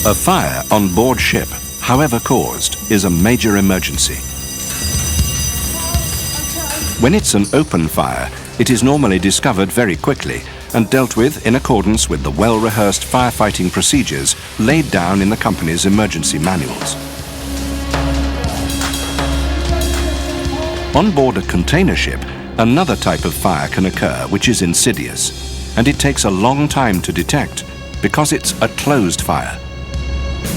A fire on board ship, however caused, is a major emergency. When it's an open fire, it is normally discovered very quickly and dealt with in accordance with the well-rehearsed firefighting procedures laid down in the company's emergency manuals. On board a container ship, another type of fire can occur which is insidious, and it takes a long time to detect because it's a closed fire.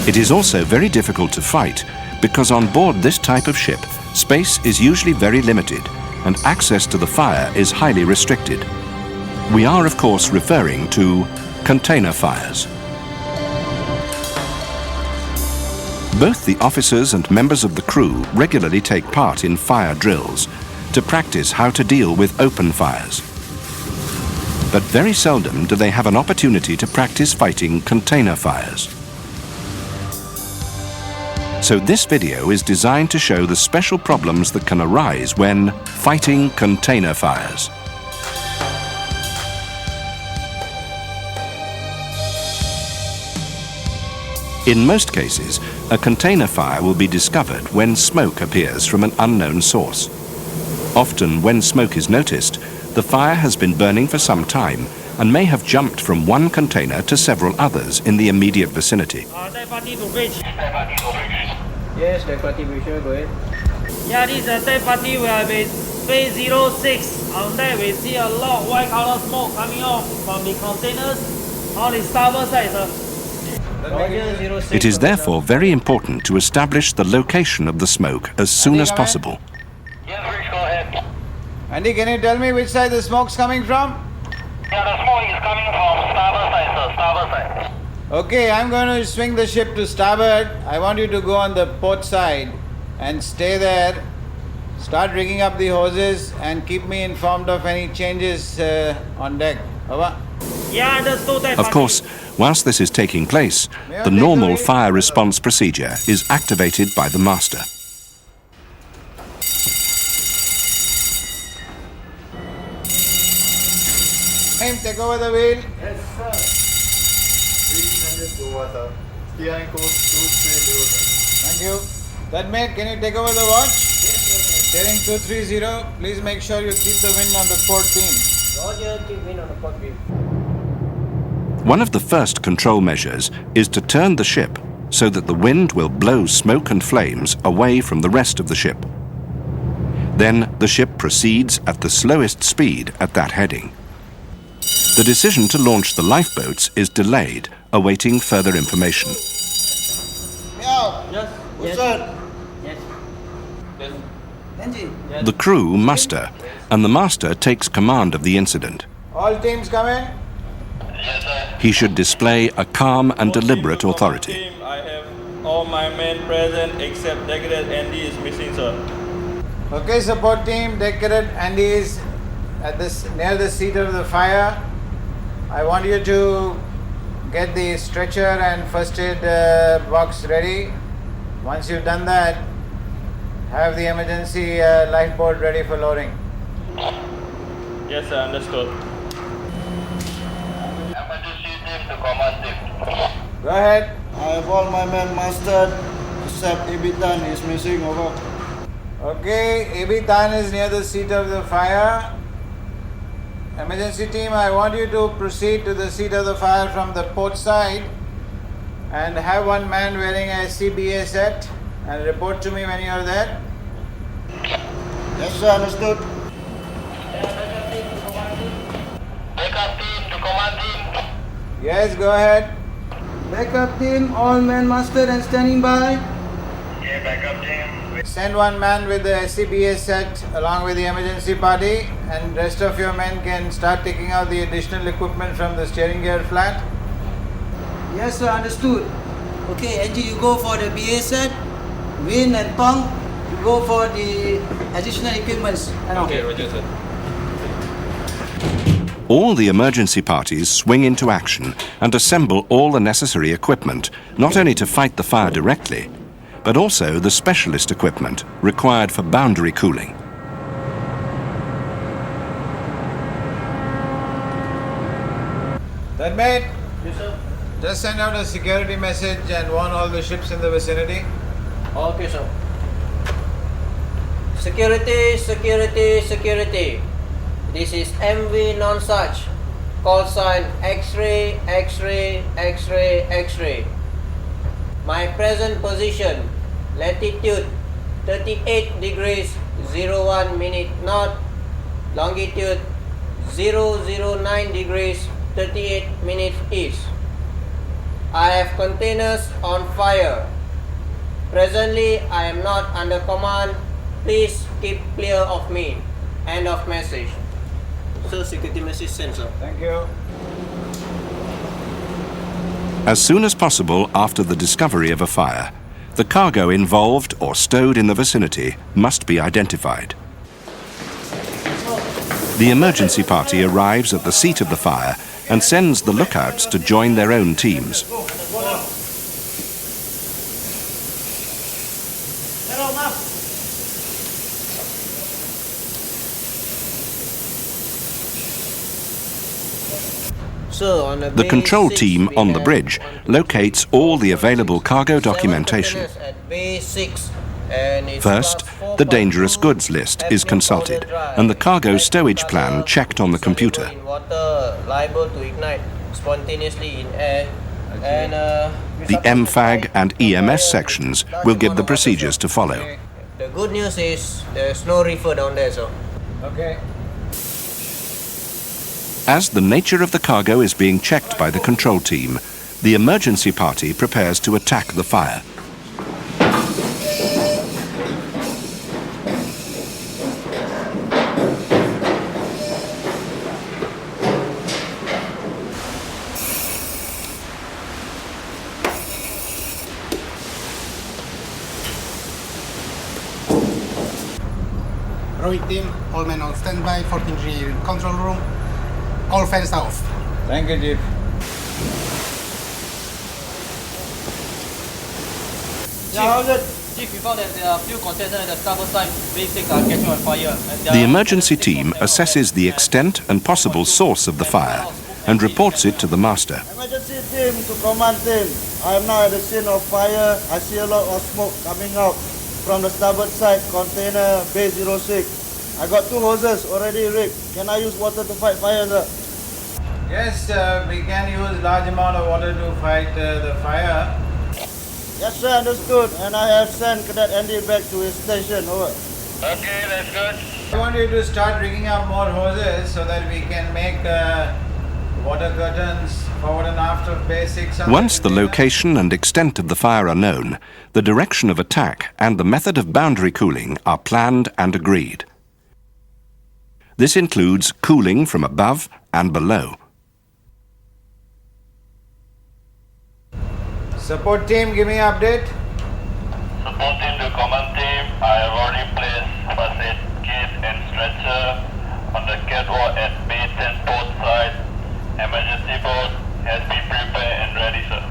It is also very difficult to fight because on board this type of ship, space is usually very limited and access to the fire is highly restricted. We are, of course, referring to container fires. Both the officers and members of the crew regularly take part in fire drills to practice how to deal with open fires. But very seldom do they have an opportunity to practice fighting container fires. So this video is designed to show the special problems that can arise when fighting container fires. In most cases, a container fire will be discovered when smoke appears from an unknown source. Often, when smoke is noticed, the fire has been burning for some time and may have jumped from one container to several others in the immediate vicinity. Yes, third party bridge, go ahead. Yeah, this is a third party. We are with phase 06. On there, we see a lot of white color smoke coming off from the containers on the starboard side, sir. It is therefore very important to establish the location of the smoke as soon as possible. Yes, Rich, go ahead. Andy, can you tell me which side the smoke's coming from? Yeah, the smoke is coming from starboard side, sir. Starboard side. Okay, I'm going to swing the ship to starboard. I want you to go on the port side and stay there. Start rigging up the hoses and keep me informed of any changes on deck. Over. Yeah, understood that. Of course, whilst this is taking place, the normal fire response procedure is activated by the master. Take over the wheel. Yes, sir. 300 over, sir. Steering course 230, sir. Thank you. That mate, can you take over the watch? Yes, sir. Steering 230. Please make sure you keep the wind on the port beam. Roger, keep wind on the port beam. One of the first control measures is to turn the ship so that the wind will blow smoke and flames away from the rest of the ship. Then the ship proceeds at the slowest speed at that heading. The decision to launch the lifeboats is delayed, awaiting further information. Yeah. Yes. What's Yes. up? Yes. Yes. Engine. The crew muster, and the master takes command of the incident. All teams come in. Yes, sir. He should display a calm and deliberate authority. Team, I have all my men present except Deck Cadet Andy is missing, sir. Okay, support team, Deck Cadet Andy is at near the seat of the fire. I want you to get the stretcher and first aid box ready. Once you've done that, have the emergency lifeboat ready for lowering. Yes, sir, understood. Emergency team to command team. Go ahead. I have all my men mustered, except Ibitan is missing, over. Okay, AB Tan is near the seat of the fire. Emergency team, I want you to proceed to the seat of the fire from the port side and have one man wearing a CBA set and report to me when you are there. Yes, sir, understood. Backup team to command team. Yes, go ahead. Backup team, all men mustered and standing by. Yeah, backup team. Send one man with the SCBA set along with the emergency party, and rest of your men can start taking out the additional equipment from the steering gear flat. Yes, sir, understood. Okay, Angie, you go for the BA set. Win and Pong, you go for the additional equipments. Okay, Roger, sir. All the emergency parties swing into action and assemble all the necessary equipment, not only to fight the fire directly, but also the specialist equipment required for boundary cooling. That mate, Yes, sir. Just send out a security message and warn all the ships in the vicinity. Okay, sir. Security, security, security. This is MV Non-Such. Call sign X-ray, X-ray, X-ray, X-ray. My present position, latitude 38 degrees 01 minute north, longitude 009 degrees 38 minutes east. I have containers on fire. Presently, I am not under command. Please keep clear of me. End of message. Sir, security message sent, sir. Thank you. As soon as possible after the discovery of a fire, the cargo involved or stowed in the vicinity must be identified. The emergency party arrives at the seat of the fire and sends the lookouts to join their own teams. The control team on the bridge locates all the available cargo documentation. First, the dangerous goods list is consulted and the cargo stowage plan checked on the computer. The MFAG and EMS sections will give the procedures to follow. The good news is there's no reefer down there, sir. Okay. As the nature of the cargo is being checked by the control team, the emergency party prepares to attack the fire. Rohit team, all men on standby, 14G control room, all fans off. Thank you, Chief. Chief, we found that there are a few containers at the starboard side. B6 are catching on fire. The emergency team assesses the extent and possible source of the fire and reports it to the master. Emergency team to command team. I am now at the scene of fire. I see a lot of smoke coming out from the starboard side container Bay 06. I got 2 hoses already rigged. Can I use water to fight fire, sir? Yes, we can use large amount of water to fight the fire. Yes, sir, understood. And I have sent Cadet Andy back to his station. Over. Okay, that's good. I want you to start rigging up more hoses so that we can make water curtains forward and after basics. Once the location and extent of the fire are known, the direction of attack and the method of boundary cooling are planned and agreed. This includes cooling from above and below. Support team, give me an update. Support team to command team. I have already placed first aid kit and stretcher on the catwalk at Bay 10 port side. Emergency boat has been prepared and ready, sir.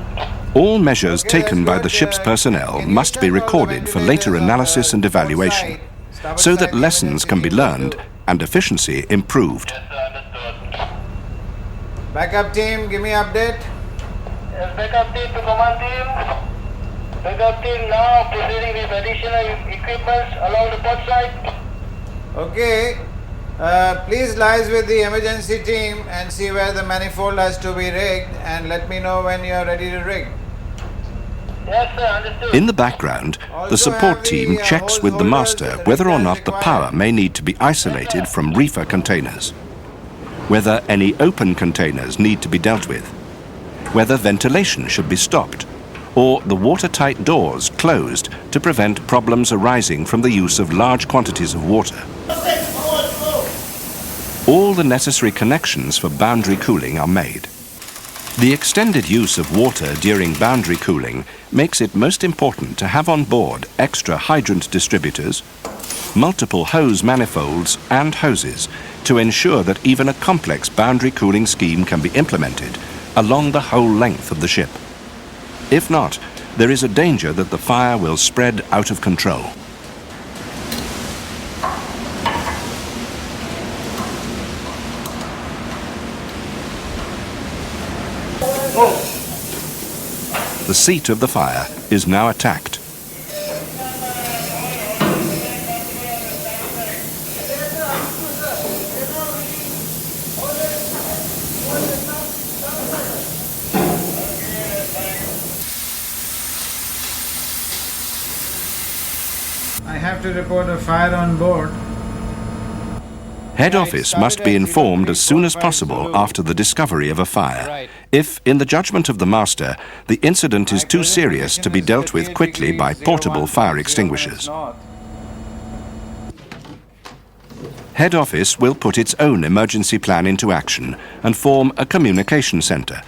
All measures taken by the ship's personnel must be recorded for later analysis and evaluation, so that lessons can be learned and efficiency improved. Yes, sir, understood. Backup team, give me an update. Yes, backup team to command team. Backup team now proceeding with additional equipment along the port side. Okay. Please liaise with the emergency team and see where the manifold has to be rigged and let me know when you are ready to rig. Yes, sir, understood. In the background, the support team checks with the master whether or not the power may need to be isolated from reefer containers, whether any open containers need to be dealt with, whether ventilation should be stopped, or the watertight doors closed to prevent problems arising from the use of large quantities of water. All the necessary connections for boundary cooling are made. The extended use of water during boundary cooling makes it most important to have on board extra hydrant distributors, multiple hose manifolds and hoses to ensure that even a complex boundary cooling scheme can be implemented along the whole length of the ship. If not, there is a danger that the fire will spread out of control. the seat of the fire is now attacked. I have to report a fire on board. Head office must be informed as soon as possible after the discovery of a fire, if, in the judgment of the master, the incident is too serious to be dealt with quickly by portable fire extinguishers. Head office will put its own emergency plan into action and form a communication centre.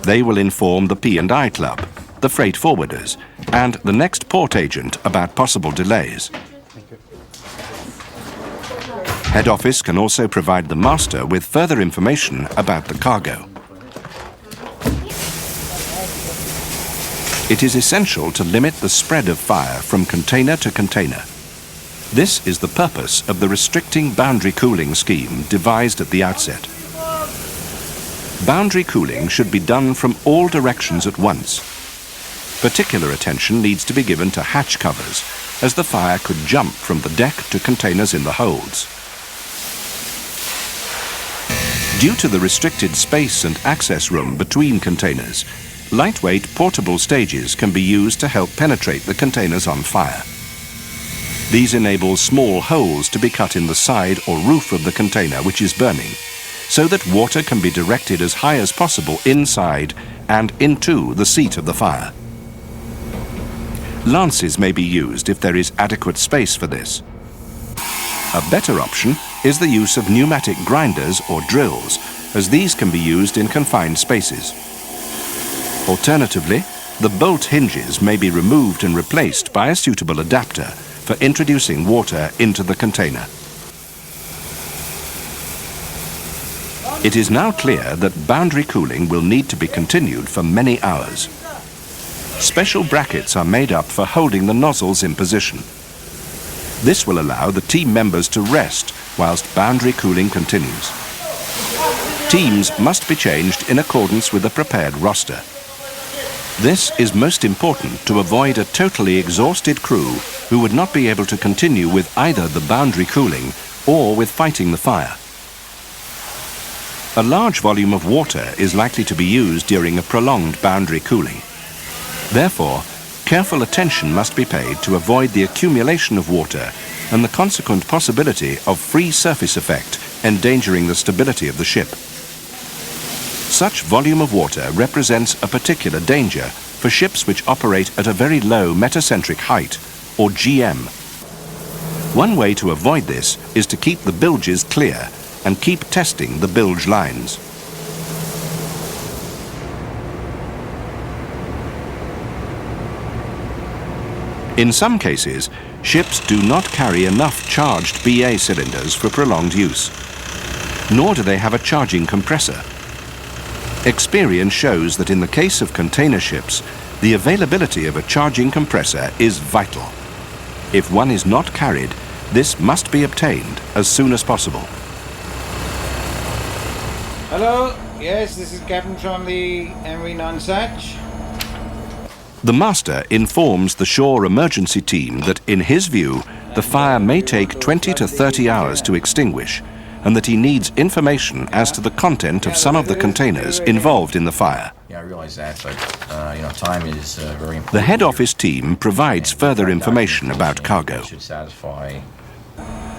They will inform the P&I Club, the freight forwarders, and the next port agent about possible delays. Head office can also provide the master with further information about the cargo. It is essential to limit the spread of fire from container to container. This is the purpose of the restricting boundary cooling scheme devised at the outset. Boundary cooling should be done from all directions at once. Particular attention needs to be given to hatch covers, as the fire could jump from the deck to containers in the holds. Due to the restricted space and access room between containers, lightweight portable stages can be used to help penetrate the containers on fire. These enable small holes to be cut in the side or roof of the container which is burning, so that water can be directed as high as possible inside and into the seat of the fire. Lances may be used if there is adequate space for this. A better option is the use of pneumatic grinders or drills, as these can be used in confined spaces. Alternatively, the bolt hinges may be removed and replaced by a suitable adapter for introducing water into the container. It is now clear that boundary cooling will need to be continued for many hours. Special brackets are made up for holding the nozzles in position. This will allow the team members to rest whilst boundary cooling continues. Teams must be changed in accordance with a prepared roster. This is most important to avoid a totally exhausted crew who would not be able to continue with either the boundary cooling or with fighting the fire. A large volume of water is likely to be used during a prolonged boundary cooling. Therefore, careful attention must be paid to avoid the accumulation of water and the consequent possibility of free surface effect endangering the stability of the ship. Such volume of water represents a particular danger for ships which operate at a very low metacentric height, or GM. One way to avoid this is to keep the bilges clear and keep testing the bilge lines. In some cases, ships do not carry enough charged BA cylinders for prolonged use, nor do they have a charging compressor. Experience shows that in the case of container ships, the availability of a charging compressor is vital. If one is not carried, this must be obtained as soon as possible. Hello, yes, this is Captain from the MV Nonsuch. The master informs the shore emergency team that, in his view, the fire may take 20 to 30 hours to extinguish, and that he needs information as to the content of some of the containers involved in the fire. Yeah, I realise that, but time is very important. The head office team provides further information about cargo. Should satisfy.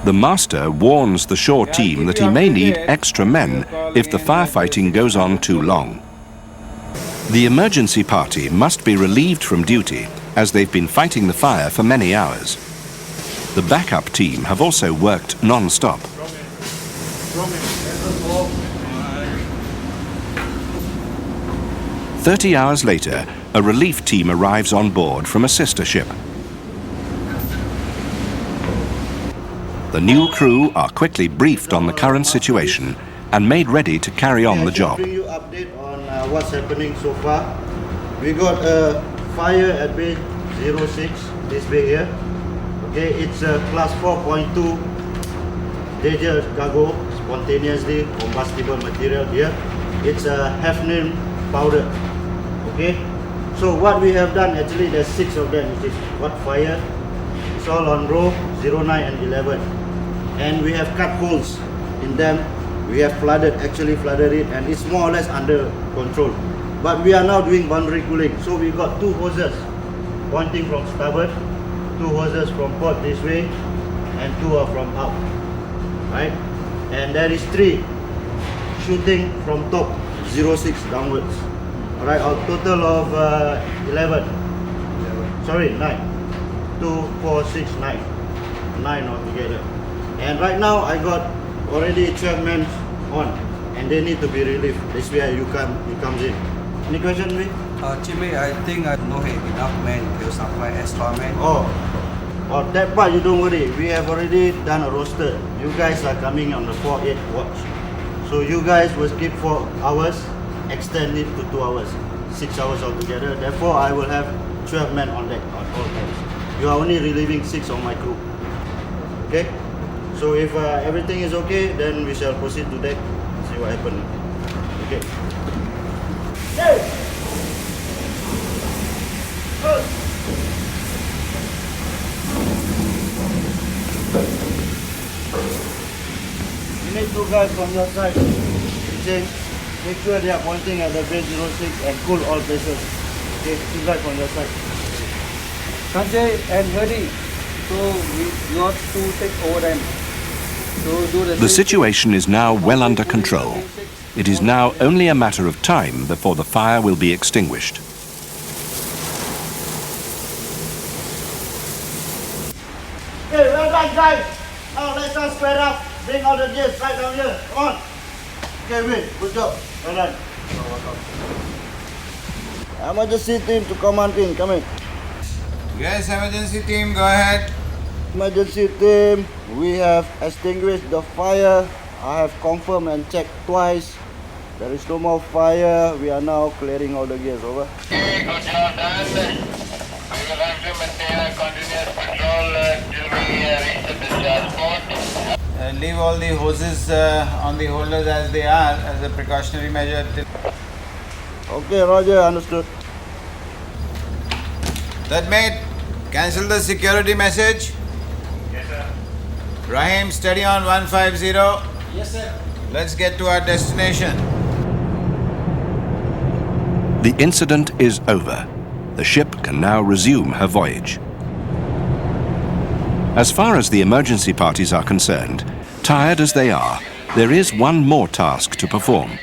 The master warns the shore team that he may need extra men if the firefighting goes on too long. The emergency party must be relieved from duty as they've been fighting the fire for many hours. The backup team have also worked non-stop. 30 hours later, a relief team arrives on board from a sister ship. The new crew are quickly briefed on the current situation and made ready to carry on the job. Bring you update on what's happening so far. We got a fire at bay 06, this bay here. Okay, it's a class 4.2 danger cargo, spontaneously combustible material here. It's a hafnium powder. Okay, so what we have done, actually there's 6 of them which is got fire. It's all on row 0, 9 and 11, and we have cut holes in them. We have actually flooded it, and it's more or less under control. But we are now doing boundary cooling, so we got 2 hoses pointing from starboard, 2 hoses from port this way, and 2 are from up, right? And there is 3 shooting from top 06 downwards. Alright, a total of 11. Sorry, 9. 2, 4, 6, 9. 9 altogether. And right now I got already 12 men on, and they need to be relieved. This way he comes in. Any question, me? Jimmy, I think I don't have enough men to supply extra men. Oh, that part you don't worry. We have already done a roster. You guys are coming on the 4-8 watch. So you guys will skip 4 hours, extend it to 2 hours, 6 hours altogether. Therefore, I will have 12 men on deck on all times. You are only relieving 6 of my crew. Okay? So if everything is okay, then we shall proceed to deck, see what happens. Okay. Hey! You need 2 guys from your side. Make sure they are pointing at the base 06 and cool all places. Okay, 2 guys from your side. Sanjay and Hadi, so we not to take over them. The situation is now well under control. It is now only a matter of time before the fire will be extinguished. Hey, well done, guys. Now let's all square up. Bring all the gears right down here. Come on. Okay, Win. Good job. Well done. Emergency team to command team. Come in. Yes, emergency team, go ahead. Emergency team, we have extinguished the fire. I have confirmed and checked twice. There is no more fire. We are now clearing all the gears. Over. Okay, good job done. We will have to maintain a continuous patrol till we reach the discharge port. Leave all the hoses on the holders as they are as a precautionary measure. Okay, Roger, understood. Third mate, cancel the security message. Yes, sir. Rahim, steady on 150. Yes, sir. Let's get to our destination. The incident is over. The ship can now resume her voyage. As far as the emergency parties are concerned, tired as they are, there is one more task to perform.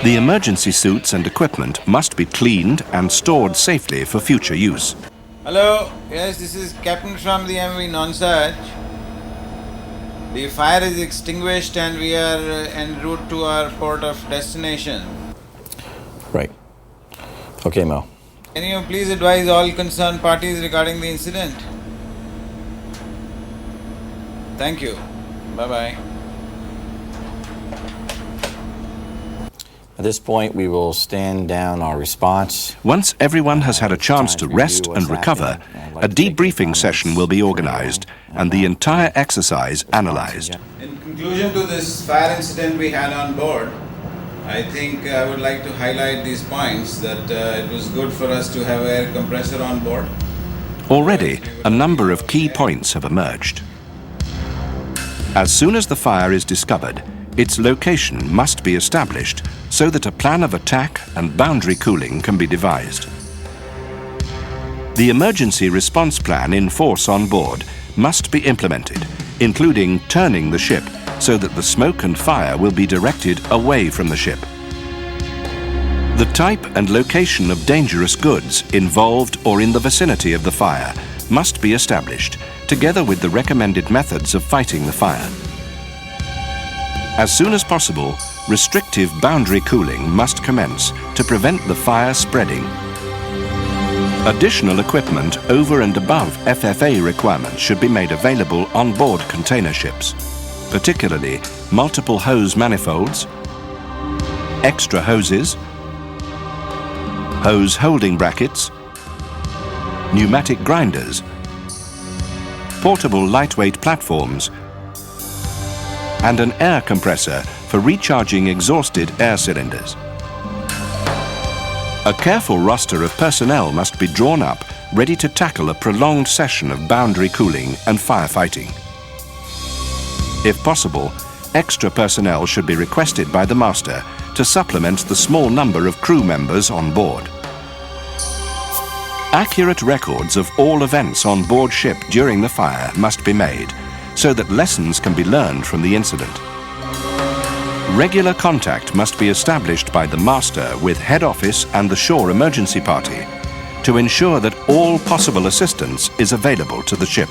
The emergency suits and equipment must be cleaned and stored safely for future use. Hello, yes, this is Captain from the MV Nonsuch. The fire is extinguished and we are en route to our port of destination. Right. Okay, Mel. Can you please advise all concerned parties regarding the incident? Thank you. Bye-bye. At this point, we will stand down our response. Once everyone has had a chance to rest and recover, a debriefing session will be organized and the entire exercise analyzed. In conclusion to this fire incident we had on board, I think I would like to highlight these points that it was good for us to have air compressor on board. Already, a number of key points have emerged. As soon as the fire is discovered, its location must be established so that a plan of attack and boundary cooling can be devised. The emergency response plan in force on board must be implemented, including turning the ship so that the smoke and fire will be directed away from the ship. The type and location of dangerous goods involved or in the vicinity of the fire must be established, together with the recommended methods of fighting the fire. As soon as possible, restrictive boundary cooling must commence to prevent the fire spreading. Additional equipment over and above FFA requirements should be made available on board container ships, particularly multiple hose manifolds, extra hoses, hose holding brackets, pneumatic grinders, portable lightweight platforms, and an air compressor for recharging exhausted air cylinders. A careful roster of personnel must be drawn up, ready to tackle a prolonged session of boundary cooling and firefighting. If possible, extra personnel should be requested by the master to supplement the small number of crew members on board. Accurate records of all events on board ship during the fire must be made, so that lessons can be learned from the incident. Regular contact must be established by the master with head office and the shore emergency party to ensure that all possible assistance is available to the ship.